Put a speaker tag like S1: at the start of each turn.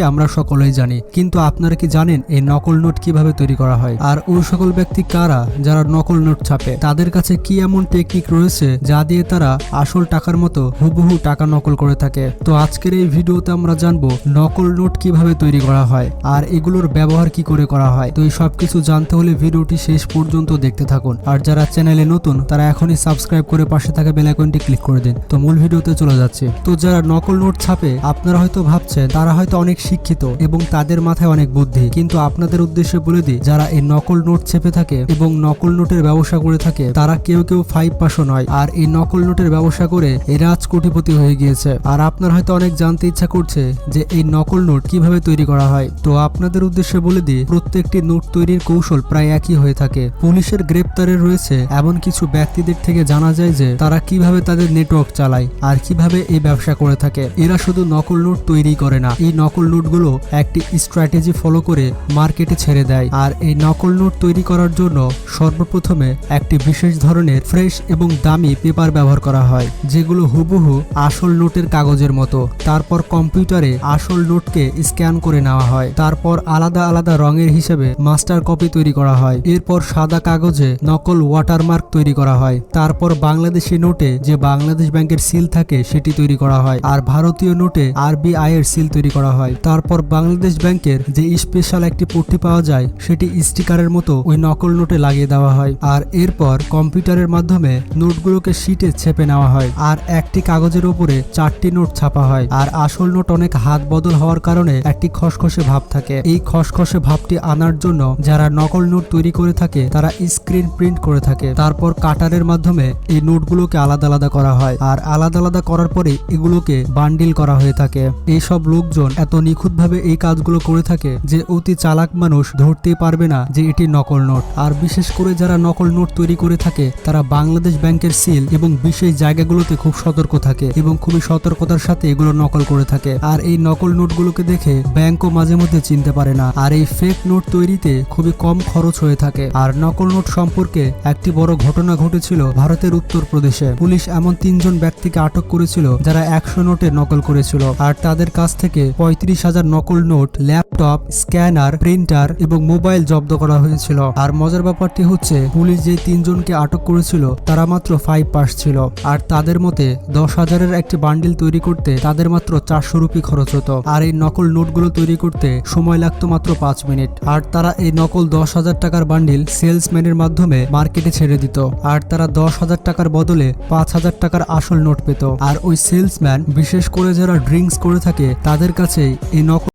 S1: আমরা সকলেই জানি, কিন্তু আপনারা কি জানেন এই নকল নোট কিভাবে তৈরি করা হয়? আর ওই সকল ব্যক্তি কারা যারা নকল নোট ছাপে? তাদের কাছে কি এমন টেকনিক রয়েছে যা দিয়ে তারা আসল টাকার মতো হুবহু টাকা নকল করে থাকে? তো আজকের এই ভিডিওতে আমরা জানবো নকল নোট কিভাবে তৈরি করা হয় আর এগুলোর ব্যবহার কি করে করা হয়। তো এই সবকিছু জানতে হলে ভিডিওটি শেষ পর্যন্ত দেখতে থাকুন। আর যারা চ্যানেলে নতুন তারা এখনই সাবস্ক্রাইব করে পাশে থাকা বেল আইকনটি ক্লিক করে দিন। তো মূল ভিডিওতে চলে যাচ্ছে। তো যারা নকল নোট ছাপে আপনারা হয়তো ভাবছেন তারা হয়তো অনেক শিক্ষিত এবং তাদের মাথায় অনেক বুদ্ধি, কিন্তু আপনাদের উদ্দেশ্যে বলে দিই, যারা এই নকল নোট ছেপে থাকে এবং নকল নোটের ব্যবসা করে থাকে তারা কেউ 5 পাশও নয়। আর এই নকল নোটের ব্যবসা করে এরা আজ কোটিপতি হয়ে গিয়েছে। আর আপনার হয়তো অনেক জানতে ইচ্ছা করছে যে এই নকল নোট কিভাবে তৈরি করা হয়। তো আপনাদের উদ্দেশ্যে বলে দিই, প্রত্যেকটি নোট তৈরির কৌশল প্রায় একই হয়ে থাকে। পুলিশের গ্রেপ্তারে রয়েছে এমন কিছু ব্যক্তিদের থেকে জানা যায় যে তারা কিভাবে তাদের নেটওয়ার্ক চালায় আর কিভাবে এই ব্যবসা করে থাকে। এরা শুধু নকল নোট তৈরি করে না, এই নকল নোটগুলো একটি স্ট্র্যাটেজি ফলো করে মার্কেটে ছেড়ে দেয়। আর এই নকল নোট তৈরি করার জন্য সর্বপ্রথমে একটি বিশেষ ধরনের ফ্রেশ এবং দামি পেপার ব্যবহার করা হয়, যেগুলো হুবহু আসল নোটের কাগজের মতো। তারপর কম্পিউটারে আসল নোটকে স্ক্যান করে নেওয়া হয়। তারপর আলাদা আলাদা রঙের হিসেবে মাস্টার কপি তৈরি করা হয়। এরপর সাদা কাগজে নকল ওয়াটারমার্ক তৈরি করা হয়। তারপর বাংলাদেশি নোটে যে বাংলাদেশ ব্যাংকের সিল থাকে সেটি তৈরি করা হয়। আর ভারতীয় নোটে RBI এর সিল তৈরি করা হয়। তারপর বাংলাদেশ ব্যাংকের যে স্পেশাল একটি পট্টি পাওয়া যায় সেটি স্টিকারের মতো ওই নকল নোটে লাগিয়ে দেওয়া হয়। আর এরপর কম্পিউটারের মাধ্যমে নোটগুলোকে শিটে ছেপে নেওয়া হয়। আর একটি কাগজের উপরে 4টি নোট ছাপা হয়। আর আসল নোট অনেক হাত বদল হওয়ার কারণে একটি খসখসে ভাব থাকে। এই খসখসে ভাবটি আনার জন্য যারা নকল নোট তৈরি করে থাকে তারা স্ক্রিন প্রিন্ট করে থাকে। তারপর কাটারের মাধ্যমে এই নোটগুলোকে আলাদা আলাদা করা হয়। আর আলাদা আলাদা করার পরে এগুলোকে বান্ডিল করা হয়ে থাকে। এইসব লোকজন এত নিখুঁতভাবে এই কাজগুলো করে থাকে যে অতি চালাক মানুষ ধরতেই পারবে না যে এটি নকল নোট। আর বিশেষ করে যারা নকল নোট তৈরি করে থাকে তারা বাংলাদেশ ব্যাংকের সিল এবং বিশেষ জায়গাগুলোতে খুব সতর্ক থাকে এবং খুবই সতর্কতার সাথে এগুলো নকল করে থাকে। আর এই নকল নোটগুলোকে দেখে ব্যাংকও মাঝে মধ্যে চিনতে পারে না। আর এই ফেক নোট তৈরিতে খুবই কম খরচ হয়ে থাকে। আর নকল নোট সম্পর্কে একটি বড় ঘটনা ঘটেছিল ভারতের উত্তরপ্রদেশে। পুলিশ এমন 3 জন ব্যক্তিকে আটক করেছিল যারা 100 নোটে নকল করেছিল। আর তাদের কাছ থেকে 35,000 নকল নোট, ল্যাপটপ, স্ক্যানার, প্রিন্টার এবং মোবাইল জব্দ করা হয়েছিল। আর মজার ব্যাপারটি হচ্ছে, পুলিশ যে 3 জনকে আটক করেছিল তারা মাত্র 5 পাস ছিল। আর তাদের মতে 10,000-এর একটি বান্ডিল তৈরি করতে তাদের মাত্র 400 রুপি খরচ হতো। আর এই নকল নোটগুলো তৈরি করতে সময় লাগতো মাত্র 5 মিনিট। আর তারা এই নকল 10,000 টাকার বান্ডিল সেলসম্যানের মাধ্যমে মার্কেটে ছেড়ে দিত। আর তারা 10,000 টাকার বদলে 5,000 টাকার আসল নোট পেত। আর ওই সেলসম্যান, বিশেষ করে যারা ড্রিঙ্কস করে থাকে, তাদের কাছে এই নকল